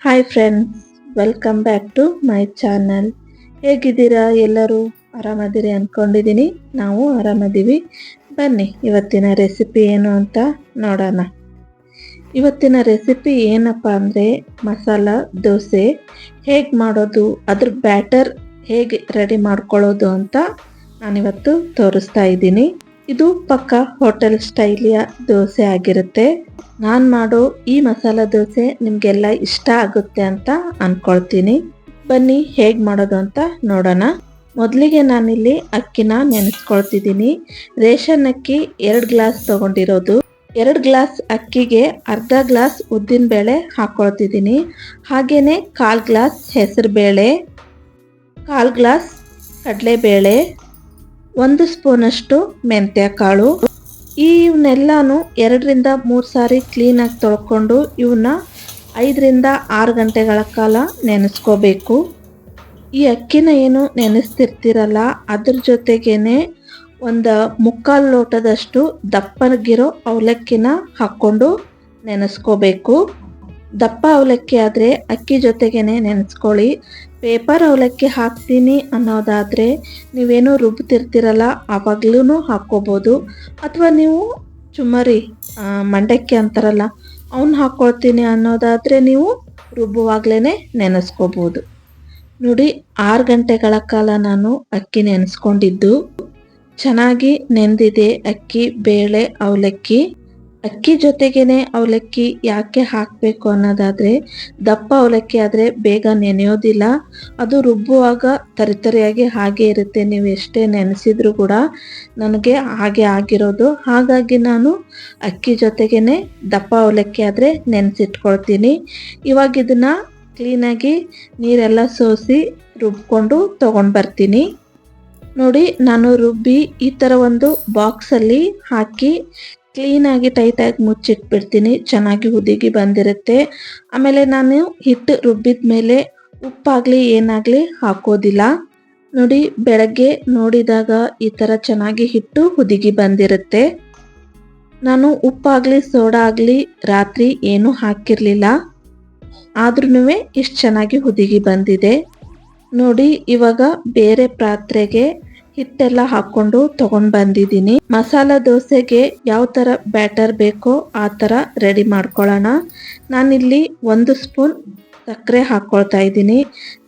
Hi friends, welcome back to my channel. ಹೇಗಿದ್ದೀರಾ? ಎಲ್ಲರೂ ಆರಾಮದಿರಿ ಅಂದ್ಕೊಂಡಿದ್ದೀನಿ. ನಾವು ಆರಾಮದೀವಿ. ಬನ್ನಿ ಇವತ್ತಿನ ರೆಸಿಪಿ ಏನು ಅಂತ ನೋಡೋಣ. ಇವತ್ತಿನ ರೆಸಿಪಿ ಏನಪ್ಪ ಅಂದರೆ ಮಸಾಲ ದೋಸೆ ಹೇಗೆ ಮಾಡೋದು, ಅದ್ರ ಬ್ಯಾಟರ್ ಹೇಗೆ ರೆಡಿ ಮಾಡ್ಕೊಳ್ಳೋದು ಅಂತ ನಾನಿವತ್ತು ತೋರಿಸ್ತಾ ಇದ್ದೀನಿ. ಇದು ಪಕ್ಕ ಹೋಟೆಲ್ ಸ್ಟೈಲಿಯ ದೋಸೆ ಆಗಿರುತ್ತೆ. ನಾನು ಮಾಡೋ ಈ ಮಸಾಲ ದೋಸೆ ನಿಮಗೆಲ್ಲ ಇಷ್ಟ ಆಗುತ್ತೆ ಅಂತ ಅಂದ್ಕೊಳ್ತೀನಿ. ಬನ್ನಿ ಹೇಗೆ ಮಾಡೋದು ಅಂತ ನೋಡೋಣ. ಮೊದಲಿಗೆ ನಾನಿಲ್ಲಿ ಅಕ್ಕಿನ ನೆನೆಸ್ಕೊಳ್ತಿದ್ದೀನಿ. ರೇಷನ್ ಅಕ್ಕಿ 2 ಗ್ಲಾಸ್ ತೊಗೊಂಡಿರೋದು. 2 ಗ್ಲಾಸ್ ಅಕ್ಕಿಗೆ ಅರ್ಧ ಗ್ಲಾಸ್ ಉದ್ದಿನ ಬೇಳೆ ಹಾಕ್ಕೊಳ್ತಿದ್ದೀನಿ. ಹಾಗೆಯೇ 1/4 ಗ್ಲಾಸ್ ಹೆಸರು ಬೇಳೆ, 1/4 ಗ್ಲಾಸ್ ಕಡಲೆಬೇಳೆ, 1 ಸ್ಪೂನಷ್ಟು ಮೆಂತ್ಯ ಕಾಳು. ಇವನ್ನೆಲ್ಲಾನು 2 ರಿಂದ 3 ಸಾರಿ ಕ್ಲೀನಾಗಿ ತೊಳ್ಕೊಂಡು ಇವನ್ನ 5 ರಿಂದ 6 ಗಂಟೆಗಳ ಕಾಲ ನೆನೆಸ್ಕೋಬೇಕು. ಈ ಅಕ್ಕಿನ ಏನು ನೆನೆಸ್ತಿರ್ತೀರಲ್ಲ, ಅದ್ರ ಜೊತೆಗೇನೆ 1/4 ಲೋಟದಷ್ಟು ದಪ್ಪಗಿರೋ ಅವಲಕ್ಕಿನ ಹಾಕ್ಕೊಂಡು ನೆನೆಸ್ಕೋಬೇಕು. ದಪ್ಪ ಅವಲಕ್ಕಿ ಆದರೆ ಅಕ್ಕಿ ಜೊತೆಗೇನೆ ನೆನೆಸ್ಕೊಳ್ಳಿ. ಪೇಪರ್ ಅವಲಕ್ಕಿ ಹಾಕ್ತೀನಿ ಅನ್ನೋದಾದರೆ ನೀವೇನು ರುಬ್ತಿರ್ತೀರಲ್ಲ ಆವಾಗ್ಲೂ ಹಾಕ್ಕೋಬೋದು. ಅಥವಾ ನೀವು ಚುಮ್ಮರಿ ಮಂಡಕ್ಕಿ ಅಂತಾರಲ್ಲ ಅವನ್ನ ಹಾಕ್ಕೊಳ್ತೀನಿ ಅನ್ನೋದಾದರೆ ನೀವು ರುಬ್ಬುವಾಗಲೇ ನೆನೆಸ್ಕೋಬೋದು. ನೋಡಿ, 6 ಗಂಟೆಗಳ ಕಾಲ ನಾನು ಅಕ್ಕಿ ನೆನೆಸ್ಕೊಂಡಿದ್ದು. ಚೆನ್ನಾಗಿ ನೆಂದಿದೆ ಅಕ್ಕಿ, ಬೇಳೆ, ಅವಲಕ್ಕಿ. ಅಕ್ಕಿ ಜೊತೆಗೇನೆ ಅವಲಕ್ಕಿ ಯಾಕೆ ಹಾಕಬೇಕು ಅನ್ನೋದಾದರೆ, ದಪ್ಪ ಅವಲಕ್ಕಿ ಆದರೆ ಬೇಗ ನೆನೆಯೋದಿಲ್ಲ. ಅದು ರುಬ್ಬುವಾಗ ತರಿತರಿಯಾಗಿ ಹಾಗೆ ಇರುತ್ತೆ. ನೀವು ಎಷ್ಟೇ ನೆನೆಸಿದ್ರೂ ಕೂಡ ನನಗೆ ಹಾಗೆ ಆಗಿರೋದು. ಹಾಗಾಗಿ ನಾನು ಅಕ್ಕಿ ಜೊತೆಗೇನೆ ದಪ್ಪ ಅವಲಕ್ಕಿ ಆದರೆ ನೆನೆಸಿಟ್ಕೊಳ್ತೀನಿ. ಇವಾಗ ಇದನ್ನು ಕ್ಲೀನಾಗಿ ನೀರೆಲ್ಲ ಸೋಸಿ ರುಬ್ಕೊಂಡು ತೊಗೊಂಡು ಬರ್ತೀನಿ. ನೋಡಿ, ನಾನು ರುಬ್ಬಿ ಈ ಥರ ಒಂದು ಬಾಕ್ಸಲ್ಲಿ ಹಾಕಿ ಕ್ಲೀನಾಗಿ ಟೈಟಾಗಿ ಮುಚ್ಚಿಟ್ಬಿಡ್ತೀನಿ. ಚೆನ್ನಾಗಿ ಹುದುಗಿ ಬಂದಿರುತ್ತೆ. ಆಮೇಲೆ ನಾನು ಹಿಟ್ಟು ರುಬ್ಬಿದ ಮೇಲೆ ಉಪ್ಪಾಗಲಿ ಏನಾಗಲಿ ಹಾಕೋದಿಲ್ಲ. ನೋಡಿ, ಬೆಳಗ್ಗೆ ನೋಡಿದಾಗ ಈ ಥರ ಚೆನ್ನಾಗಿ ಹಿಟ್ಟು ಹುದುಗಿ ಬಂದಿರುತ್ತೆ. ನಾನು ಉಪ್ಪಾಗಲಿ ಸೋಡಾ ಆಗಲಿ ರಾತ್ರಿ ಏನೂ ಹಾಕಿರಲಿಲ್ಲ. ಆದ್ರೂ ಇಷ್ಟು ಚೆನ್ನಾಗಿ ಹುದುಗಿ ಬಂದಿದೆ. ನೋಡಿ, ಇವಾಗ ಬೇರೆ ಪಾತ್ರೆಗೆ ಹಿಟ್ಟೆಲ್ಲ ಹಾಕ್ಕೊಂಡು ತೊಗೊಂಡು ಬಂದಿದ್ದೀನಿ. ಮಸಾಲ ದೋಸೆಗೆ ಯಾವ ಥರ ಬ್ಯಾಟರ್ ಬೇಕೋ ಆ ಥರ ರೆಡಿ ಮಾಡ್ಕೊಳ್ಳೋಣ. ನಾನಿಲ್ಲಿ 1 ಸ್ಪೂನ್ ಸಕ್ಕರೆ ಹಾಕ್ಕೊಳ್ತಾ ಇದ್ದೀನಿ.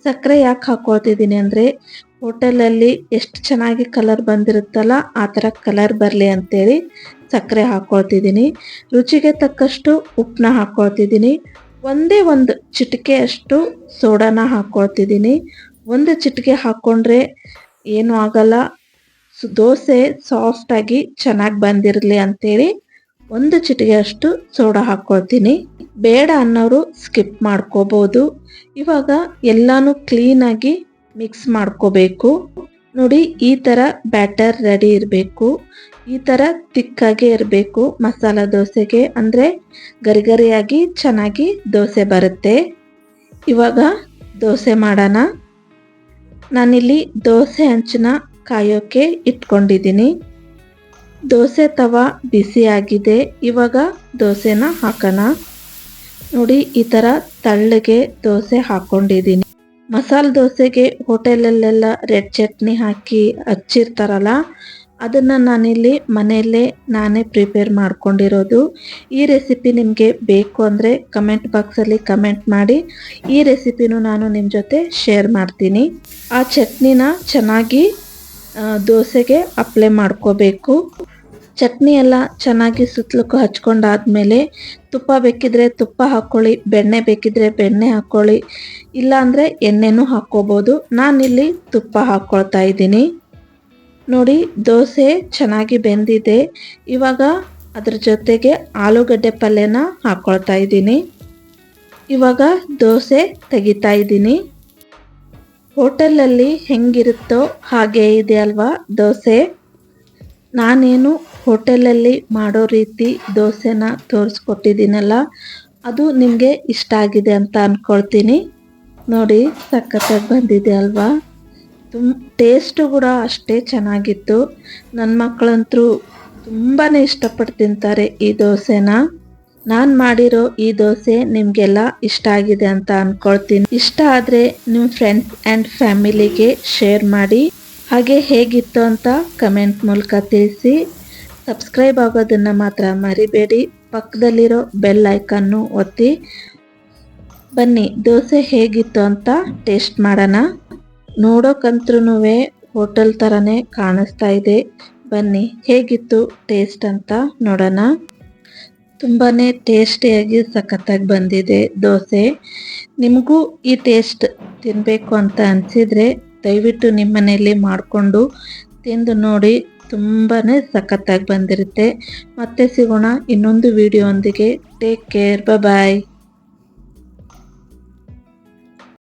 ಸಕ್ಕರೆ ಯಾಕೆ ಹಾಕ್ಕೊಳ್ತಿದ್ದೀನಿ ಅಂದರೆ, ಹೋಟೆಲಲ್ಲಿ ಎಷ್ಟು ಚೆನ್ನಾಗಿ ಕಲರ್ ಬಂದಿರುತ್ತಲ್ಲ ಆ ಥರ ಕಲರ್ ಬರಲಿ ಅಂತೇಳಿ ಸಕ್ಕರೆ ಹಾಕ್ಕೊಳ್ತಿದ್ದೀನಿ. ರುಚಿಗೆ ತಕ್ಕಷ್ಟು ಉಪ್ಪನ್ನ ಹಾಕ್ಕೊಳ್ತಿದ್ದೀನಿ. ಒಂದೇ ಒಂದು ಚಿಟಿಕೆಯಷ್ಟು ಸೋಡಾನ ಹಾಕ್ಕೊಳ್ತಿದ್ದೀನಿ. 1 ಚಿಟಿಕೆ ಹಾಕ್ಕೊಂಡ್ರೆ ಏನೂ ಆಗಲ್ಲ. ದೋಸೆ ಸಾಫ್ಟಾಗಿ ಚೆನ್ನಾಗಿ ಬಂದಿರಲಿ ಅಂತೇಳಿ 1 ಚಿಟಿಕೆಯಷ್ಟು ಸೋಡಾ ಹಾಕ್ಕೊಳ್ತೀನಿ. ಬೇಡ ಅನ್ನೋರು ಸ್ಕಿಪ್ ಮಾಡ್ಕೋಬೋದು. ಇವಾಗ ಎಲ್ಲನೂ ಕ್ಲೀನಾಗಿ ಮಿಕ್ಸ್ ಮಾಡ್ಕೋಬೇಕು. ನೋಡಿ, ಈ ಥರ ಬ್ಯಾಟರ್ ರೆಡಿ ಇರಬೇಕು. ಈ ಥರ ತಿಕ್ಕಾಗೆ ಇರಬೇಕು ಮಸಾಲ ದೋಸೆಗೆ, ಅಂದರೆ ಗರಿಗರಿಯಾಗಿ ಚೆನ್ನಾಗಿ ದೋಸೆ ಬರುತ್ತೆ. ಇವಾಗ ದೋಸೆ ಮಾಡೋಣ. ನಾನಿಲ್ಲಿ ದೋಸೆ ಹಂಚನ್ನ ಕಾಯೋಕ್ಕೆ ಇಟ್ಕೊಂಡಿದ್ದೀನಿ. ದೋಸೆ ತವ ಬಿಸಿಯಾಗಿದೆ. ಇವಾಗ ದೋಸೆನ ಹಾಕೋಣ. ನೋಡಿ, ಈ ಥರ ತಳ್ಳಗೆ ದೋಸೆ ಹಾಕ್ಕೊಂಡಿದ್ದೀನಿ. ಮಸಾಲೆ ದೋಸೆಗೆ ಹೋಟೆಲಲ್ಲೆಲ್ಲ ರೆಡ್ ಚಟ್ನಿ ಹಾಕಿ ಹಚ್ಚಿರ್ತಾರಲ್ಲ, ಅದನ್ನು ನಾನಿಲ್ಲಿ ಮನೆಯಲ್ಲೇ ನಾನೇ ಪ್ರಿಪೇರ್ ಮಾಡ್ಕೊಂಡಿರೋದು. ಈ ರೆಸಿಪಿ ನಿಮಗೆ ಬೇಕು ಅಂದರೆ ಕಮೆಂಟ್ ಬಾಕ್ಸಲ್ಲಿ ಕಮೆಂಟ್ ಮಾಡಿ. ಈ ರೆಸಿಪಿನೂ ನಾನು ನಿಮ್ಮ ಜೊತೆ ಶೇರ್ ಮಾಡ್ತೀನಿ. ಆ ಚಟ್ನಿನ ಚೆನ್ನಾಗಿ ದೋಸೆಗೆ ಅಪ್ಲೈ ಮಾಡ್ಕೋಬೇಕು. ಚಟ್ನಿ ಎಲ್ಲ ಚೆನ್ನಾಗಿ ಸುತ್ತಲಕ್ಕೂ ಹಚ್ಕೊಂಡಾದ್ಮೇಲೆ ತುಪ್ಪ ಬೇಕಿದ್ರೆ ತುಪ್ಪ ಹಾಕ್ಕೊಳ್ಳಿ, ಬೆಣ್ಣೆ ಬೇಕಿದ್ರೆ ಬೆಣ್ಣೆ ಹಾಕ್ಕೊಳ್ಳಿ, ಇಲ್ಲಾಂದರೆ ಎಣ್ಣೆನೂ ಹಾಕ್ಕೋಬೋದು. ನಾನಿಲ್ಲಿ ತುಪ್ಪ ಹಾಕ್ಕೊಳ್ತಾ ಇದ್ದೀನಿ. ನೋಡಿ, ದೋಸೆ ಚೆನ್ನಾಗಿ ಬೆಂದಿದೆ. ಇವಾಗ ಅದ್ರ ಜೊತೆಗೆ ಆಲೂಗಡ್ಡೆ ಪಲ್ಯನ ಹಾಕ್ಕೊಳ್ತಾ ಇದ್ದೀನಿ. ಇವಾಗ ದೋಸೆ ತೆಗಿತಾ ಇದ್ದೀನಿ. ಹೋಟೆಲಲ್ಲಿ ಹೆಂಗಿರುತ್ತೋ ಹಾಗೆ ಇದೆ ಅಲ್ವಾ ದೋಸೆ. ನಾನೇನು ಹೋಟೆಲಲ್ಲಿ ಮಾಡೋ ರೀತಿ ದೋಸೆನ ತೋರಿಸ್ಕೊಟ್ಟಿದ್ದೀನಲ್ಲ, ಅದು ನಿಮಗೆ ಇಷ್ಟ ಆಗಿದೆ ಅಂತ ಅಂದ್ಕೊಳ್ತೀನಿ. ನೋಡಿ, ಸಖತ್ತಾಗಿ ಬಂದಿದೆ ಅಲ್ವಾ. ಟೇಸ್ಟು ಕೂಡ ಅಷ್ಟೇ ಚೆನ್ನಾಗಿತ್ತು. ನನ್ನ ಮಕ್ಕಳಂತೂ ತುಂಬಾ ಇಷ್ಟಪಟ್ಟು ತಿಂತಾರೆ ಈ ದೋಸೆನ. ನಾನು ಮಾಡಿರೋ ಈ ದೋಸೆ ನಿಮಗೆಲ್ಲ ಇಷ್ಟ ಆಗಿದೆ ಅಂತ ಅಂದ್ಕೊಳ್ತೀನಿ. ಇಷ್ಟ ಆದರೆ ನಿಮ್ಮ ಫ್ರೆಂಡ್ಸ್ ಆ್ಯಂಡ್ ಫ್ಯಾಮಿಲಿಗೆ ಶೇರ್ ಮಾಡಿ. ಹಾಗೆ ಹೇಗಿತ್ತು ಅಂತ ಕಮೆಂಟ್ ಮೂಲಕ ತಿಳಿಸಿ. ಸಬ್ಸ್ಕ್ರೈಬ್ ಆಗೋದನ್ನು ಮಾತ್ರ ಮರಿಬೇಡಿ. ಪಕ್ಕದಲ್ಲಿರೋ ಬೆಲ್ ಐಕನ್ನು ಒತ್ತಿ. ಬನ್ನಿ ದೋಸೆ ಹೇಗಿತ್ತು ಅಂತ ಟೇಸ್ಟ್ ಮಾಡೋಣ. ನೋಡೋಕಂತ್ರೂ ಹೋಟೆಲ್ ಥರನೇ ಕಾಣಿಸ್ತಾ ಇದೆ. ಬನ್ನಿ ಹೇಗಿತ್ತು ಟೇಸ್ಟ್ ಅಂತ ನೋಡೋಣ. ತುಂಬಾ ಟೇಸ್ಟಿಯಾಗಿ ಸಖತ್ತಾಗಿ ಬಂದಿದೆ ದೋಸೆ. ನಿಮಗೂ ಈ ಟೇಸ್ಟ್ ತಿನ್ನಬೇಕು ಅಂತ ಅನಿಸಿದರೆ ದಯವಿಟ್ಟು ನಿಮ್ಮ ಮನೆಯಲ್ಲಿ ಮಾಡಿಕೊಂಡು ತಿಂದು ನೋಡಿ. ತುಂಬಾ ಸಖತ್ತಾಗಿ ಬಂದಿರುತ್ತೆ. ಮತ್ತೆ ಸಿಗೋಣ ಇನ್ನೊಂದು ವಿಡಿಯೋ ಒಂದಿಗೆ. ಟೇಕ್ ಕೇರ್, ಬಾಯ್.